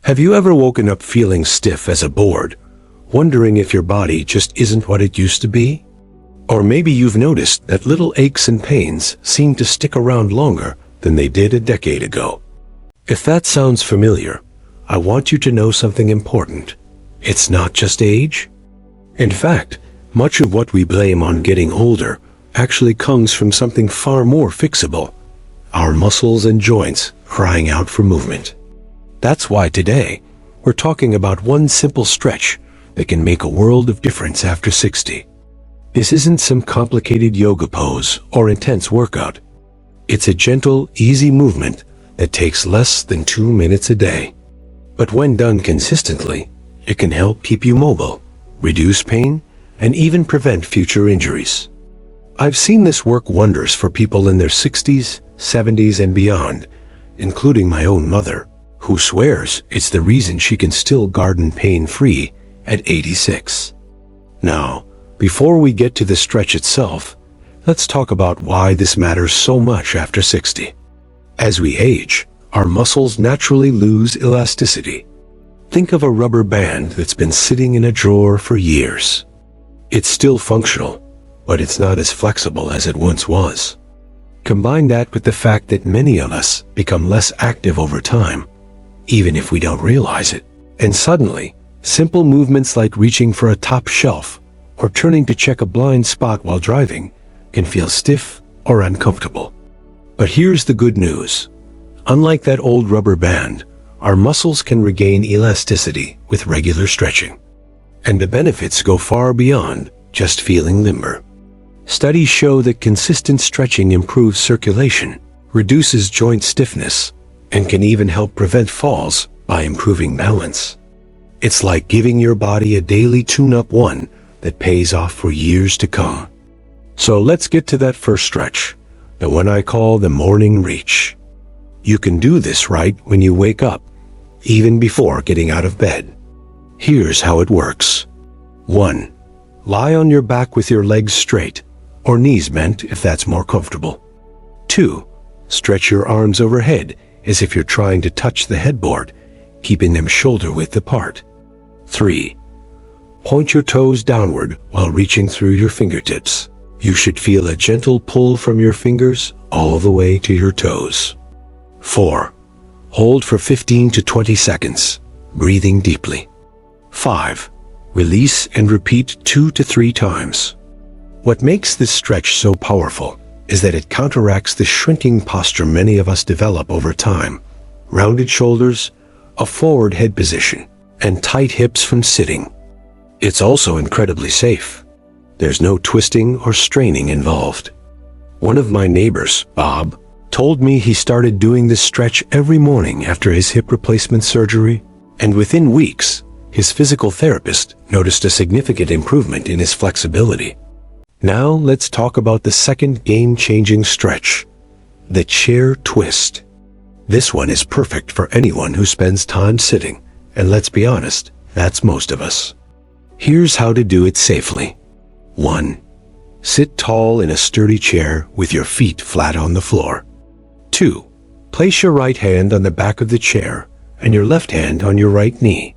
Have you ever woken up feeling stiff as a board, wondering if your body just isn't what it used to be? Or maybe you've noticed that little aches and pains seem to stick around longer than they did a decade ago. If that sounds familiar, I want you to know something important. It's not just age. In fact, much of what we blame on getting older actually comes from something far more fixable: our muscles and joints crying out for movement. That's why today, we're talking about one simple stretch that can make a world of difference after 60. This isn't some complicated yoga pose or intense workout. It's a gentle, easy movement that takes less than 2 minutes a day. But when done consistently, it can help keep you mobile, reduce pain, and even prevent future injuries. I've seen this work wonders for people in their 60s, 70s, and beyond, including my own mother, who swears it's the reason she can still garden pain-free at 86. Now, before we get to the stretch itself, let's talk about why this matters so much after 60. As we age, our muscles naturally lose elasticity. Think of a rubber band that's been sitting in a drawer for years. It's still functional, but it's not as flexible as it once was. Combine that with the fact that many of us become less active over time, even if we don't realize it, and suddenly, simple movements like reaching for a top shelf or turning to check a blind spot while driving can feel stiff or uncomfortable. But here's the good news. Unlike that old rubber band, our muscles can regain elasticity with regular stretching. And the benefits go far beyond just feeling limber. Studies show that consistent stretching improves circulation, reduces joint stiffness, and can even help prevent falls by improving balance. It's like giving your body a daily tune-up, one that pays off for years to come. So let's get to that first stretch, the one I call the morning reach. You can do this right when you wake up, even before getting out of bed. Here's how it works. 1. Lie on your back with your legs straight, or knees bent if that's more comfortable. 2. Stretch your arms overhead as if you're trying to touch the headboard, keeping them shoulder-width apart. 3. Point your toes downward while reaching through your fingertips. You should feel a gentle pull from your fingers all the way to your toes. 4. Hold for 15 to 20 seconds, breathing deeply. 5. Release and repeat 2 to 3 times. What makes this stretch so powerful is that it counteracts the shrinking posture many of us develop over time: rounded shoulders, a forward head position, and tight hips from sitting. It's also incredibly safe. There's no twisting or straining involved. One of my neighbors, Bob, told me he started doing this stretch every morning after his hip replacement surgery, and within weeks, his physical therapist noticed a significant improvement in his flexibility. Now let's talk about the second game-changing stretch, the chair twist. This one is perfect for anyone who spends time sitting, and let's be honest, that's most of us. Here's how to do it safely. 1. Sit tall in a sturdy chair with your feet flat on the floor. 2. Place your right hand on the back of the chair and your left hand on your right knee.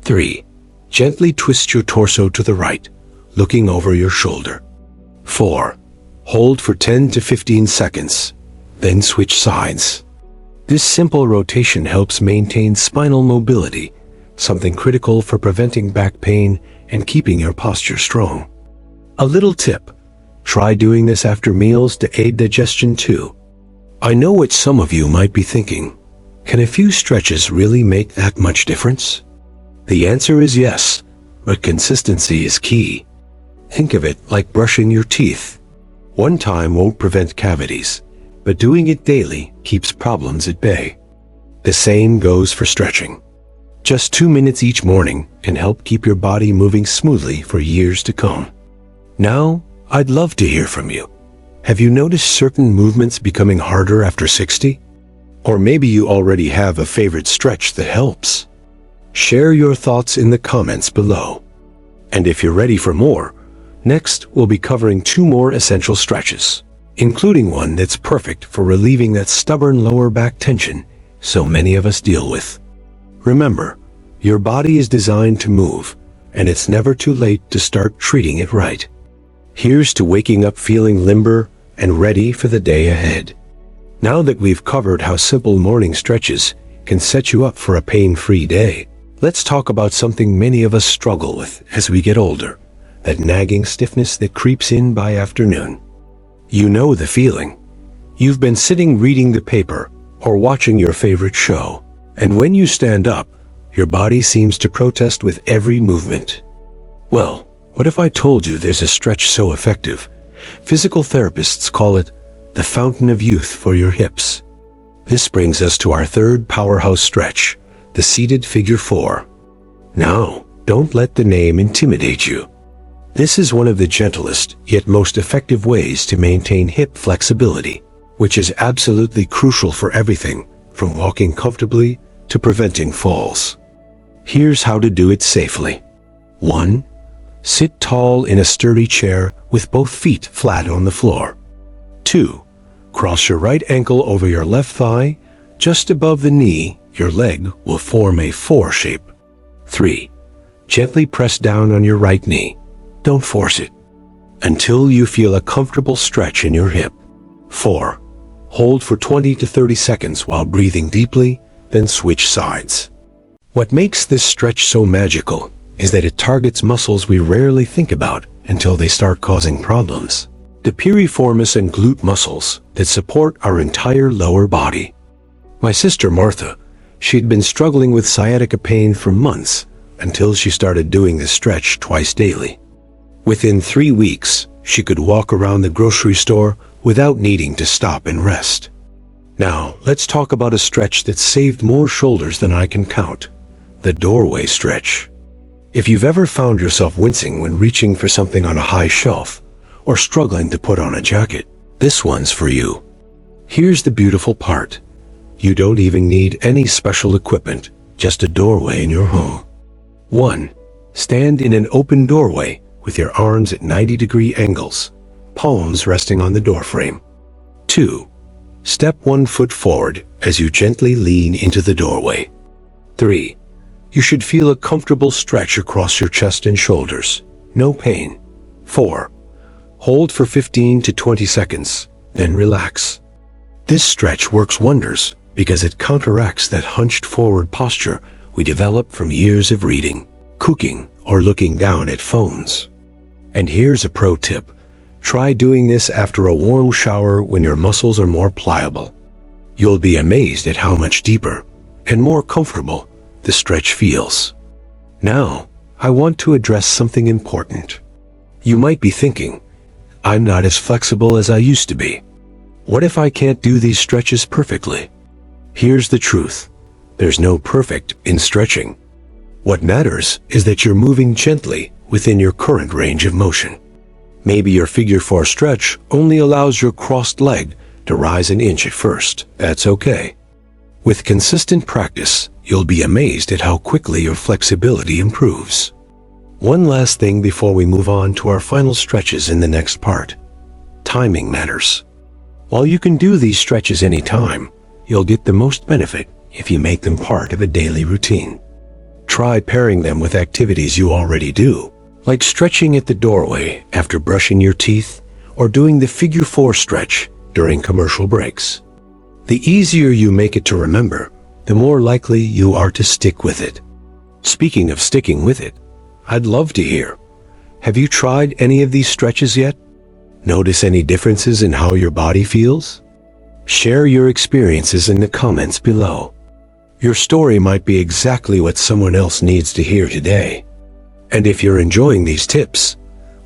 3. Gently twist your torso to the right, looking over your shoulder. 4. Hold for 10 to 15 seconds, then switch sides. This simple rotation helps maintain spinal mobility, something critical for preventing back pain and keeping your posture strong. A little tip: try doing this after meals to aid digestion too. I know what some of you might be thinking. Can a few stretches really make that much difference? The answer is yes, but consistency is key. Think of it like brushing your teeth. One time won't prevent cavities, but doing it daily keeps problems at bay. The same goes for stretching. Just 2 minutes each morning can help keep your body moving smoothly for years to come. Now, I'd love to hear from you. Have you noticed certain movements becoming harder after 60? Or maybe you already have a favorite stretch that helps. Share your thoughts in the comments below. And if you're ready for more, next we'll be covering 2 more essential stretches, including one that's perfect for relieving that stubborn lower back tension so many of us deal with. Remember, your body is designed to move, and it's never too late to start treating it right. Here's to waking up feeling limber and ready for the day ahead. Now that we've covered how simple morning stretches can set you up for a pain-free day, let's talk about something many of us struggle with as we get older, that nagging stiffness that creeps in by afternoon. You know the feeling. You've been sitting reading the paper or watching your favorite show, and when you stand up, your body seems to protest with every movement. Well, what if I told you there's a stretch so effective? Physical therapists call it the fountain of youth for your hips. This brings us to our third powerhouse stretch, the seated figure four. Now, don't let the name intimidate you. This is one of the gentlest yet most effective ways to maintain hip flexibility, which is absolutely crucial for everything from walking comfortably to preventing falls. Here's how to do it safely. 1. Sit tall in a sturdy chair with both feet flat on the floor. 2. Cross your right ankle over your left thigh. Just above the knee, your leg will form a 4 shape. 3. Gently press down on your right knee. Don't force it, until you feel a comfortable stretch in your hip. 4. Hold for 20 to 30 seconds while breathing deeply, then switch sides. What makes this stretch so magical is that it targets muscles we rarely think about until they start causing problems. The piriformis and glute muscles that support our entire lower body. My sister Martha, she'd been struggling with sciatica pain for months until she started doing this stretch twice daily. Within 3 weeks, she could walk around the grocery store without needing to stop and rest. Now, let's talk about a stretch that saved more shoulders than I can count. The doorway stretch. If you've ever found yourself wincing when reaching for something on a high shelf, or struggling to put on a jacket, this one's for you. Here's the beautiful part. You don't even need any special equipment, just a doorway in your home. 1. Stand in an open doorway with your arms at 90-degree angles, palms resting on the doorframe. 2. Step 1 foot forward as you gently lean into the doorway. 3. You should feel a comfortable stretch across your chest and shoulders. No pain. 4. Hold for 15 to 20 seconds, then relax. This stretch works wonders because it counteracts that hunched forward posture we developed from years of reading, cooking, or looking down at phones. And here's a pro tip. Try doing this after a warm shower when your muscles are more pliable. You'll be amazed at how much deeper and more comfortable the stretch feels. Now, I want to address something important. You might be thinking, I'm not as flexible as I used to be. What if I can't do these stretches perfectly? Here's the truth. There's no perfect in stretching. What matters is that you're moving gently within your current range of motion. Maybe your figure 4 stretch only allows your crossed leg to rise an inch at first. That's okay. With consistent practice, you'll be amazed at how quickly your flexibility improves. One last thing before we move on to our final stretches in the next part. Timing matters. While you can do these stretches anytime, you'll get the most benefit if you make them part of a daily routine. Try pairing them with activities you already do, like stretching at the doorway after brushing your teeth or doing the figure 4 stretch during commercial breaks. The easier you make it to remember, the more likely you are to stick with it. Speaking of sticking with it, I'd love to hear. Have you tried any of these stretches yet? Notice any differences in how your body feels? Share your experiences in the comments below. Your story might be exactly what someone else needs to hear today. And if you're enjoying these tips,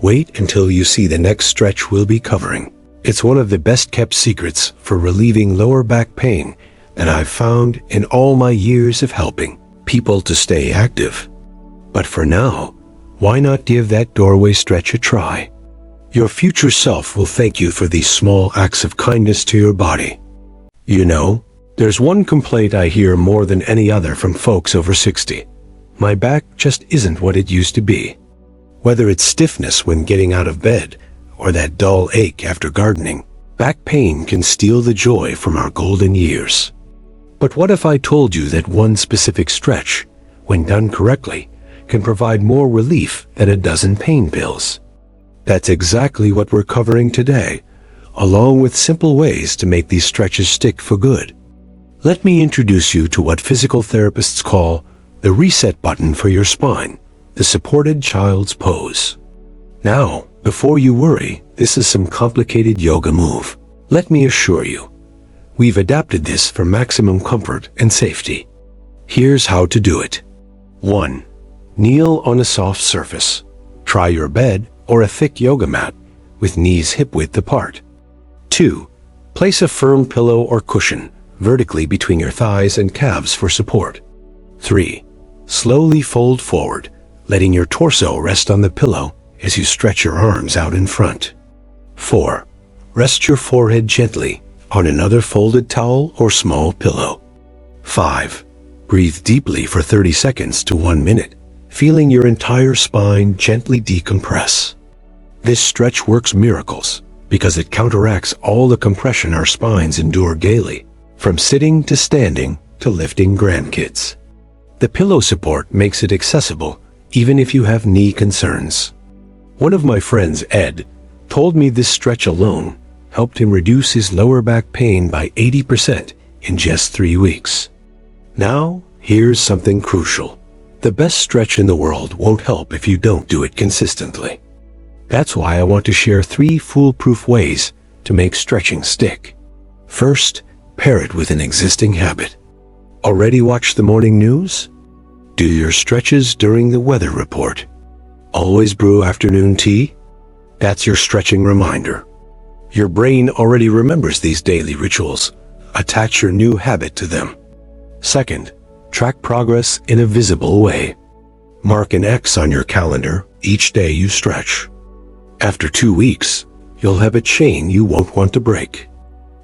wait until you see the next stretch we'll be covering. It's one of the best kept secrets for relieving lower back pain that I've found in all my years of helping people to stay active. But for now, why not give that doorway stretch a try? Your future self will thank you for these small acts of kindness to your body. You know, there's one complaint I hear more than any other from folks over 60. My back just isn't what it used to be. Whether it's stiffness when getting out of bed or that dull ache after gardening, back pain can steal the joy from our golden years. But what if I told you that one specific stretch, when done correctly, can provide more relief than a dozen pain pills? That's exactly what we're covering today, along with simple ways to make these stretches stick for good. Let me introduce you to what physical therapists call the reset button for your spine, the supported child's pose. Now, before you worry, this is some complicated yoga move. Let me assure you, we've adapted this for maximum comfort and safety. Here's how to do it. 1. Kneel on a soft surface. Try your bed or a thick yoga mat with knees hip-width apart. 2. Place a firm pillow or cushion vertically between your thighs and calves for support. 3. Slowly fold forward, letting your torso rest on the pillow as you stretch your arms out in front. 4. Rest your forehead gently on another folded towel or small pillow. 5. Breathe deeply for 30 seconds to 1 minute, feeling your entire spine gently decompress. This stretch works miracles because it counteracts all the compression our spines endure daily, from sitting to standing to lifting grandkids. The pillow support makes it accessible even if you have knee concerns. One of my friends, Ed, told me this stretch alone helped him reduce his lower back pain by 80% in just 3 weeks. Now, here's something crucial. The best stretch in the world won't help if you don't do it consistently. That's why I want to share 3 foolproof ways to make stretching stick. First, pair it with an existing habit. Already watch the morning news? Do your stretches during the weather report. Always brew afternoon tea? That's your stretching reminder. Your brain already remembers these daily rituals. Attach your new habit to them. Second, track progress in a visible way. Mark an X on your calendar each day you stretch. After 2 weeks, you'll have a chain you won't want to break.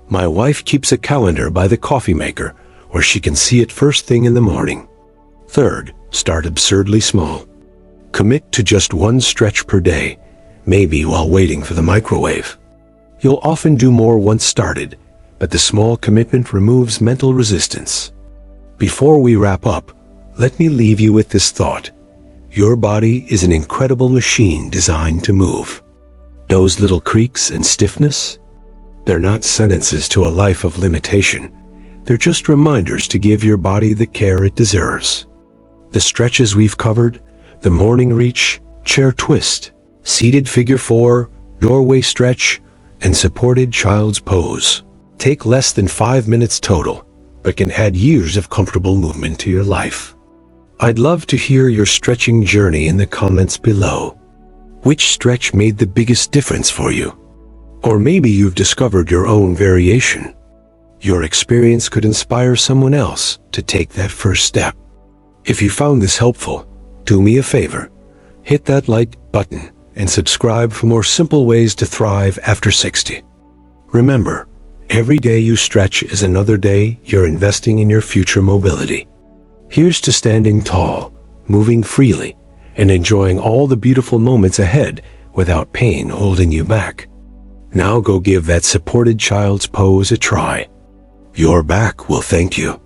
My wife keeps a calendar by the coffee maker where she can see it first thing in the morning. Third, start absurdly small. Commit to just 1 stretch per day, maybe while waiting for the microwave. You'll often do more once started, but the small commitment removes mental resistance. Before we wrap up, let me leave you with this thought. Your body is an incredible machine designed to move. Those little creaks and stiffness? They're not sentences to a life of limitation. They're just reminders to give your body the care it deserves. The stretches we've covered, the morning reach, chair twist, seated figure 4, doorway stretch, and supported child's pose, take less than 5 minutes total, but can add years of comfortable movement to your life. I'd love to hear your stretching journey in the comments below. Which stretch made the biggest difference for you? Or maybe you've discovered your own variation. Your experience could inspire someone else to take that first step. If you found this helpful, do me a favor. Hit that like button and subscribe for more simple ways to thrive after 60. Remember, every day you stretch is another day you're investing in your future mobility. Here's to standing tall, moving freely, and enjoying all the beautiful moments ahead without pain holding you back. Now go give that supported child's pose a try. Your back will thank you.